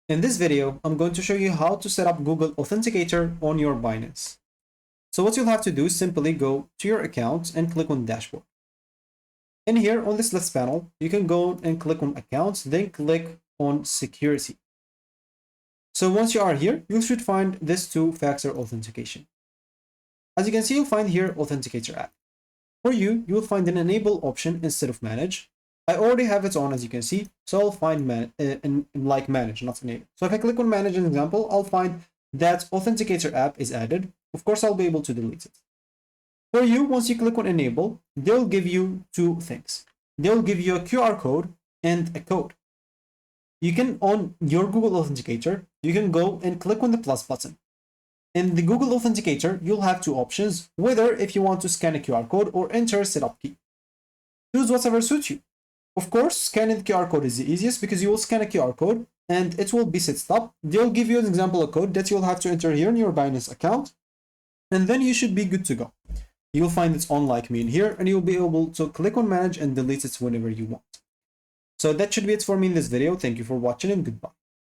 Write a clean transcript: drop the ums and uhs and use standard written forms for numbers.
In this video, I'm going to show you how to set up Google Authenticator on your Binance. So what you'll have to do is simply go to your account and click on Dashboard. In here on this left panel, you can go and click on Accounts, then click on Security. So once you are here, you should find this two-factor authentication. As you can see, you'll find here Authenticator app. For you, you'll find an enable option instead of manage. I already have it on, as you can see, so I'll find manage, not enable. So if I click on manage an example, I'll find that Authenticator app is added. Of course, I'll be able to delete it. For you, once you click on enable, they'll give you two things. They'll give you a QR code and a code. You can, on your Google Authenticator, you can go and click on the plus button. In the Google Authenticator, you'll have two options, whether if you want to scan a QR code or enter a setup key. Choose whatever suits you. Of course, scanning the QR code is the easiest because you will scan a QR code and it will be set up. They'll give you an example of code that you'll have to enter here in your Binance account, and then you should be good to go. You'll find it's on like me in here, and you'll be able to click on manage and delete it whenever you want. So that should be it for me in this video. Thank you for watching and goodbye.